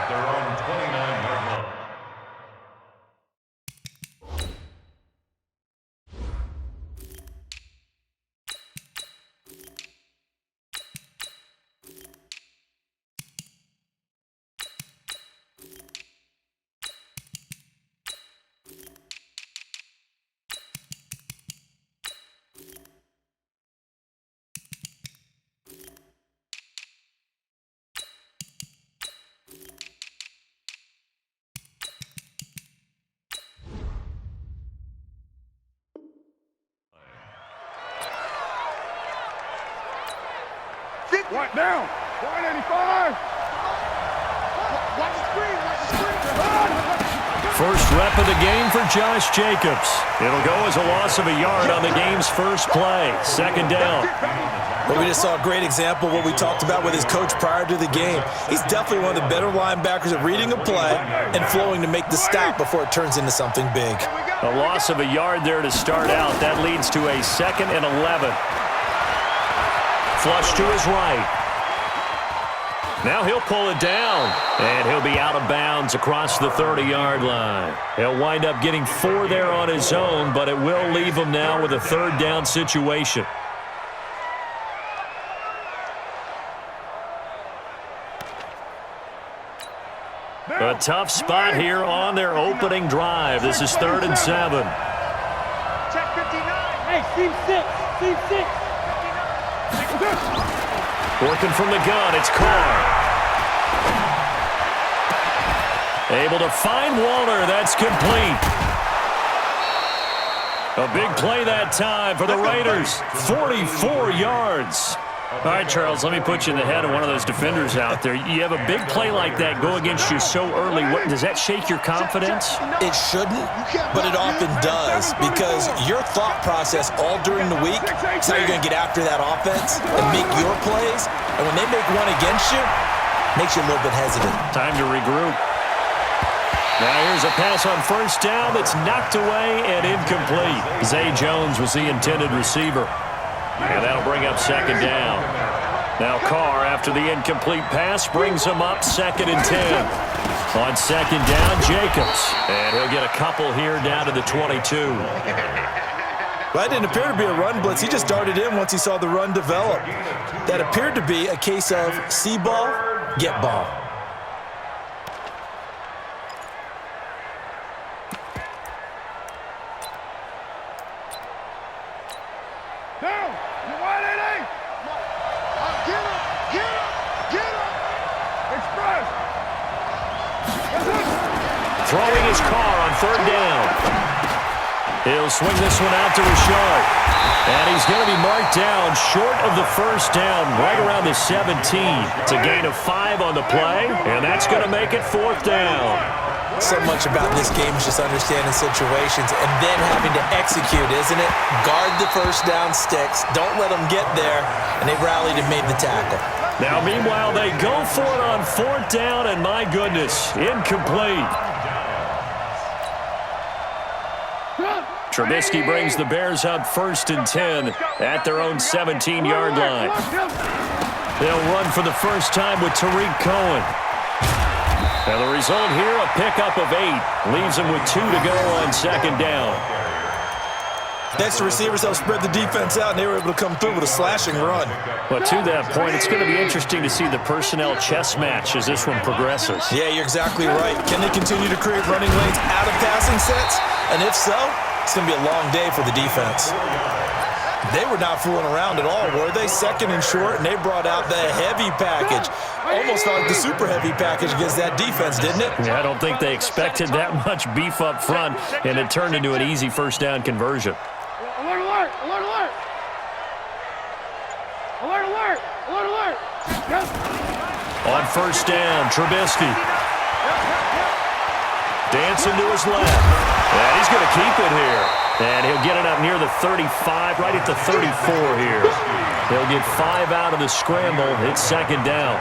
at their own 29-yard line. Right down. 185. Watch the screen. First rep of the game for Josh Jacobs. It'll go as a loss of a yard on the game's first play. Second down. Well, we just saw a great example of what we talked about with his coach prior to the game. He's definitely one of the better linebackers at reading a play and flowing to make the stop before it turns into something big. A loss of a yard there to start out. That leads to a 2nd and 11. Flush to his right. Now he'll pull it down, and he'll be out of bounds across the 30-yard line. He'll wind up getting 4 there on his own, but it will leave him now with a 3rd down situation. A tough spot here on their opening drive. This is 3rd and 7. Check 59. Hey, team 6. Team 6. Working from the gun, it's Carr. Able to find Walter. That's complete. A big play that time for the Raiders. 44 yards. All right, Charles, let me put you in the head of one of those defenders out there. You have a big play like that go against you so early. Does that shake your confidence? It shouldn't, but it often does, because your thought process all during the week is how you're going to get after that offense and make your plays. And when they make one against you, it makes you a little bit hesitant. Time to regroup. Now here's a pass on first down that's knocked away and incomplete. Zay Jones was the intended receiver. And that'll bring up 2nd down. Now Carr, after the incomplete pass, brings him up 2nd and 10. On 2nd down, Jacobs. And he'll get a couple here down to the 22. Well, that didn't appear to be a run blitz. He just darted in once he saw the run develop. That appeared to be a case of see ball, get ball. Down. You 188. Get him. Express. Throwing his Carr on 3rd down. He'll swing this one out to Richard. And he's going to be marked down short of the 1st down, right around the 17. It's a gain of 5 on the play, and that's going to make it 4th down. So much about this game is just understanding situations and then having to execute, isn't it? Guard the 1st down sticks. Don't let them get there. And they rallied and made the tackle. Now, meanwhile, they go for it on 4th down, and my goodness, incomplete. Trubisky brings the Bears up 1st and 10 at their own 17-yard line. They'll run for the first time with Tariq Cohen. And the result here, a pickup of 8. Leaves them with 2 to go on 2nd down. Thanks to receivers, they'll spread the defense out, and they were able to come through with a slashing run. But to that point, it's going to be interesting to see the personnel chess match as this one progresses. Yeah, you're exactly right. Can they continue to create running lanes out of passing sets? And if so, it's going to be a long day for the defense. They were not fooling around at all, were they? 2nd and short, and they brought out the heavy package. Almost felt like the super heavy package against that defense, didn't it? Yeah, I don't think they expected that much beef up front, and it turned into an easy 1st down conversion. Alert, alert, alert, alert. Alert, alert, alert, alert. Yes. On 1st down, Trubisky. Dancing to his left. And he's going to keep it here. And he'll get it up near the 35, right at the 34 here. He'll get 5 out of the scramble. It's 2nd down.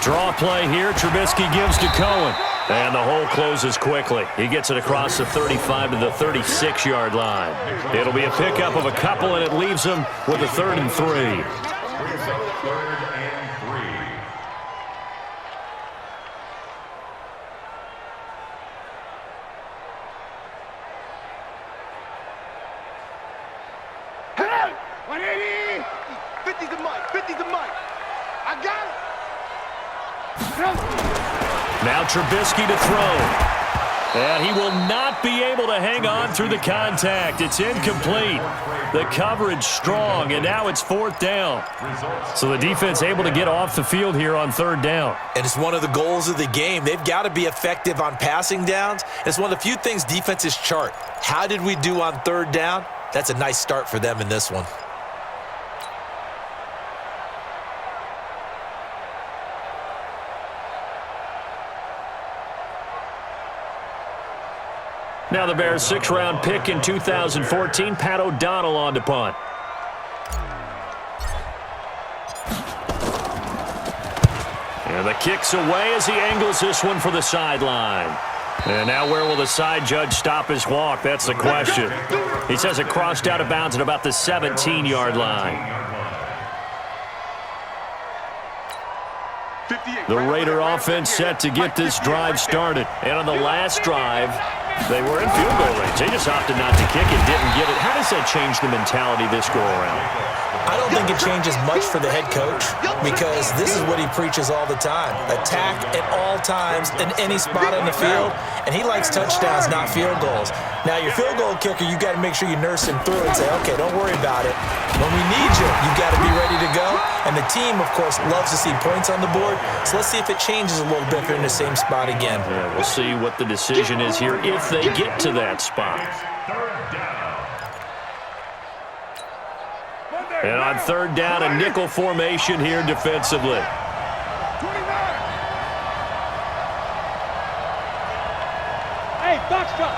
Draw play here. Trubisky gives to Cohen. And the hole closes quickly. He gets it across the 35 to the 36-yard line. It'll be a pickup of a couple, and it leaves him with a 3rd and 3. Brings up 3rd and 3. Hey! 180! 50's the mic. 50's the mic. I got it. Now Trubisky to throw. And he will not be able to hang on through the contact. It's incomplete. The coverage strong, and now it's 4th down. So the defense able to get off the field here on 3rd down. And it's one of the goals of the game. They've got to be effective on passing downs. It's one of the few things defenses chart. How did we do on 3rd down? That's a nice start for them in this one. Now the Bears' 6th-round pick in 2014, Pat O'Donnell on to punt. And the kick's away as he angles this one for the sideline. And now where will the side judge stop his walk? That's the question. He says it crossed out of bounds at about the 17-yard line. The Raider offense set to get this drive started. And on the last drive, they were in field goal range. They just opted not to kick it, didn't get it. How does that change the mentality this go-around? I don't think it changes much for the head coach because this is what he preaches all the time. Attack at all times in any spot on the field, and he likes touchdowns, not field goals. Now, your field goal kicker, you got to make sure you nurse him through and say, okay, don't worry about it. When we need you, you got to be ready to go. And the team, of course, loves to see points on the board. So let's see if it changes a little bit if they're in the same spot again. Yeah, we'll see what the decision is here if they get to that spot. And on 3rd down, a nickel formation here defensively. Hey, box truck.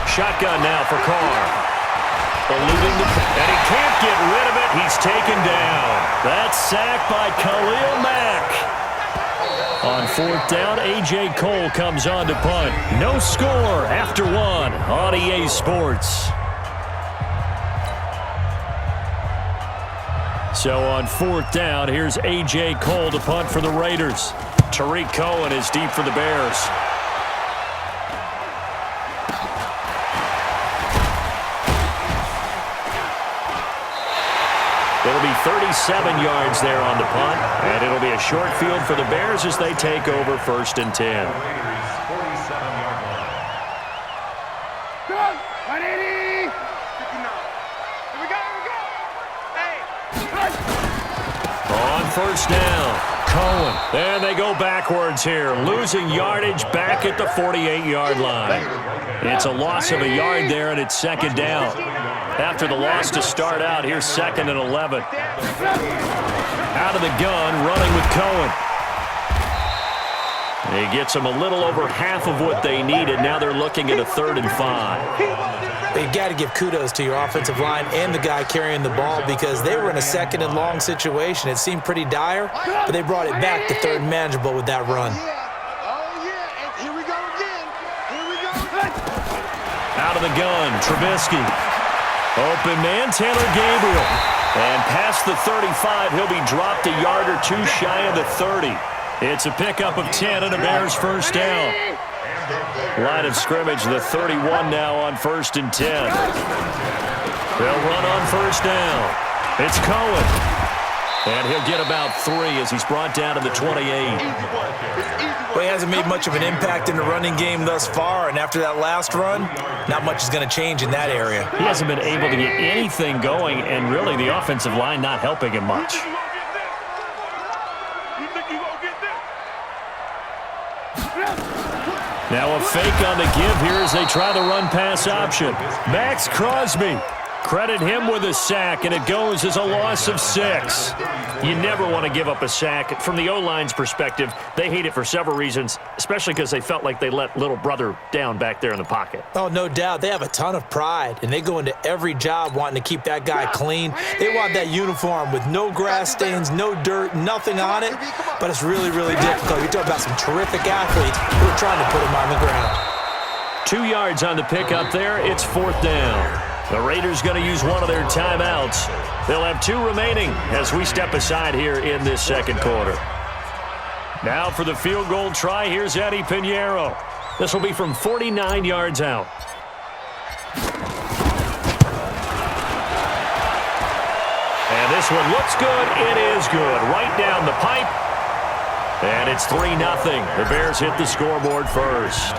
Shotgun now for Carr. Eluding the... And he can't get rid of it. He's taken down. That's sacked by Khalil Mack. On 4th down, A.J. Cole comes on to punt. No score after 1 on EA Sports. So on 4th down, here's A.J. Cole to punt for the Raiders. Tariq Cohen is deep for the Bears. It'll be 37 yards there on the punt, and it'll be a short field for the Bears as they take over 1st and 10. Good. 180. 59. Here we go. Hey. On 1st down, Cohen. And they go backwards here, losing yardage back at the 48-yard line. It's a loss of a yard there, and it's 2nd down. After the loss to start out, here's 2nd and 11. Out of the gun, running with Cohen. He gets them a little over half of what they needed. Now they're looking at a 3rd and 5. You've got to give kudos to your offensive line and the guy carrying the ball because they were in a 2nd and long situation. It seemed pretty dire, but they brought it back to 3rd and manageable with that run. Oh, yeah. And here we go again. Here we go. Out of the gun, Trubisky. Open man, Taylor Gabriel. And past the 35, he'll be dropped a yard or two shy of the 30. It's a pickup of 10 and a Bears 1st down. Line of scrimmage, the 31 now on 1st and 10. They'll run on 1st down. It's Cohen. And he'll get about 3 as he's brought down to the 28. Well, he hasn't made much of an impact in the running game thus far, and after that last run, not much is going to change in that area. He hasn't been able to get anything going, and really the offensive line not helping him much. Now a fake on the give here as they try the run-pass option. Max Crosby. Credit him with a sack, and it goes as a loss of 6. You never want to give up a sack. From the O-line's perspective, they hate it for several reasons, especially because they felt like they let little brother down back there in the pocket. Oh, no doubt. They have a ton of pride, and they go into every job wanting to keep that guy clean. They want that uniform with no grass stains, no dirt, nothing on it, but it's really, really difficult. You're talking about some terrific athletes who are trying to put him on the ground. 2 yards on the pickup there. It's 4th down. The Raiders going to use one of their timeouts. They'll have 2 remaining as we step aside here in this second quarter. Now for the field goal try, here's Eddie Pinheiro. This will be from 49 yards out. And this one looks good. It is good. Right down the pipe. And it's 3-0. The Bears hit the scoreboard first.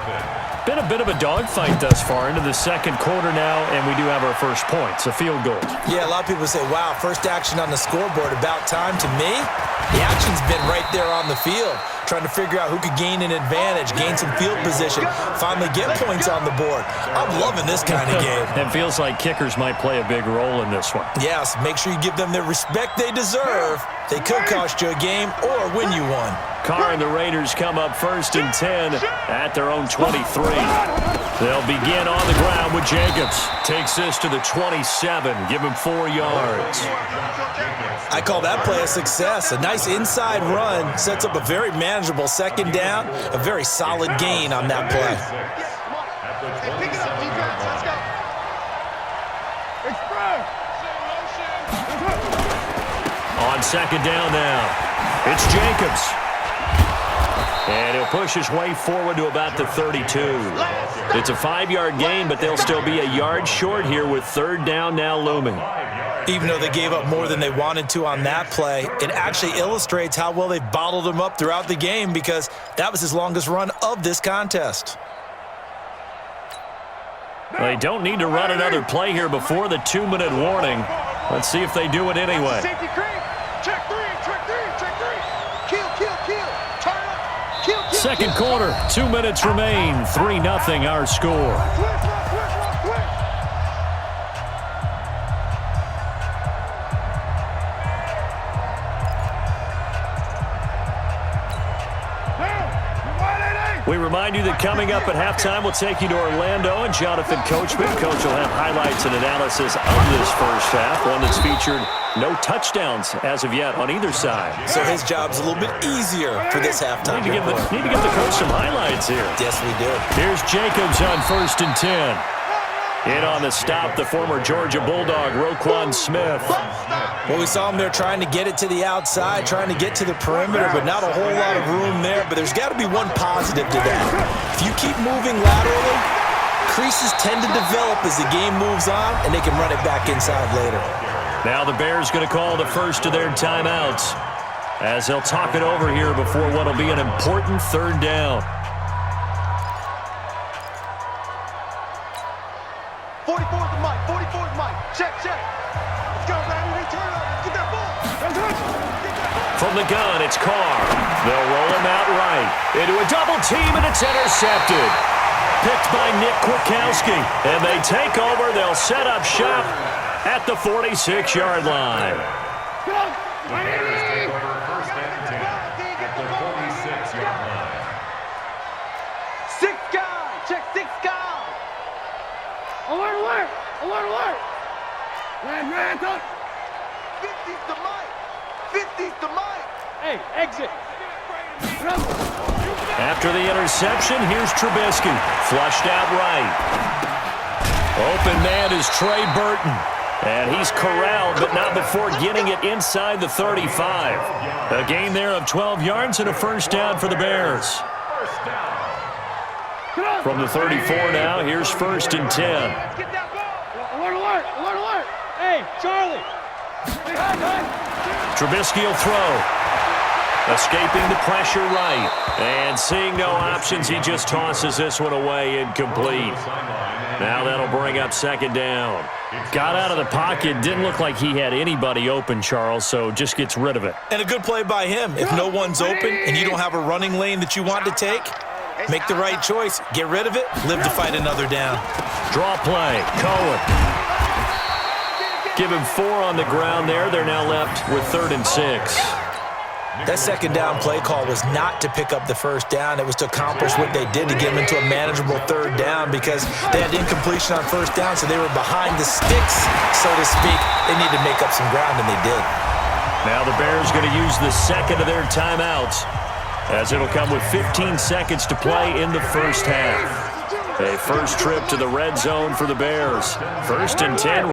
Been a bit of a dogfight thus far into the second quarter now, and we do have our first points, a field goal. Yeah, a lot of people say, wow, first action on the scoreboard, about time. To me, the action's been right there on the field, trying to figure out who could gain an advantage, gain some field position, finally get points on the board. I'm loving this kind of game. It feels like kickers might play a big role in this one. Yes, make sure you give them the respect they deserve. They could cost you a game or win you one. Carr and the Raiders come up 1st and 10 at their own 23. They'll begin on the ground with Jacobs. Takes this to the 27. Give him 4 yards. I call that play a success. A nice inside run sets up a very manageable second down. A very solid gain on that play. Pick it up, defense. Let's go. On second down now, it's Jacobs. And he'll push his way forward to about the 32. It's a 5-yard gain, but they'll still be a yard short here with 3rd down now looming. Even though they gave up more than they wanted to on that play, it actually illustrates how well they bottled him up throughout the game, because that was his longest run of this contest. They don't need to run another play here before the 2-minute warning. Let's see if they do it anyway. Safety cream. Check 3, check 3, check 3. Kill, kill, kill. Turn up. Kill, kill, Second kill. quarter, 2 minutes remain. 3-0 our score. We remind you that coming up at halftime, we'll take you to Orlando and Jonathan Coachman. Coach will have highlights and analysis of this first half, one that's featured no touchdowns as of yet on either side. So his job's a little bit easier for this halftime. Need to give the coach some highlights here. Yes, we do. Here's Jacobs on 1st and 10. In on the stop, the former Georgia Bulldog, Roquan Smith. Well, we saw him there trying to get it to the outside, trying to get to the perimeter, but not a whole lot of room there. But there's got to be one positive to that. If you keep moving laterally, creases tend to develop as the game moves on, and they can run it back inside later. Now the Bears going to call the first of their timeouts as they'll talk it over here before what will be an important 3rd down. 44's the mic. 44's the mic. Check, check. Let's go, baby. Turn up. Get that ball. From the gun, it's Carr. They'll roll him out right. Into a double team, and it's intercepted. Picked by Nick Kwiatkowski. And they take over. They'll set up shop at the 46-yard line. Take over 1st and 10 at the 46-yard line. 6 guys. Check 6 guys. Alert, alert! Alert, alert! Red, up! 50's the mic. 50's the mic. Hey, exit! After the interception, here's Trubisky. Flushed out right. Open man is Trey Burton. And he's corralled, but not before getting it inside the 35. A gain there of 12 yards and a 1st down for the Bears. From the 34 now, here's 1st and 10. Get that ball. Alert, alert! Alert, alert! Hey, Charlie! Trubisky will throw. Escaping the pressure right. And seeing no options, he just tosses this one away, incomplete. Now that'll bring up 2nd down. Got out of the pocket, didn't look like he had anybody open, Charles, so just gets rid of it. And a good play by him. If no one's open and you don't have a running lane that you want to take, make the right choice. Get rid of it. Live to fight another down. Draw play. Cohen. Give him 4 on the ground there. They're now left with 3rd and 6. That second down play call was not to pick up the first down. It was to accomplish what they did to get them into a manageable 3rd down because they had incompletion on first down, so they were behind the sticks, so to speak. They needed to make up some ground, and they did. Now the Bears going to use the second of their timeouts as it'll come with 15 seconds to play in the first half. A first trip to the red zone for the Bears. 1st and 10.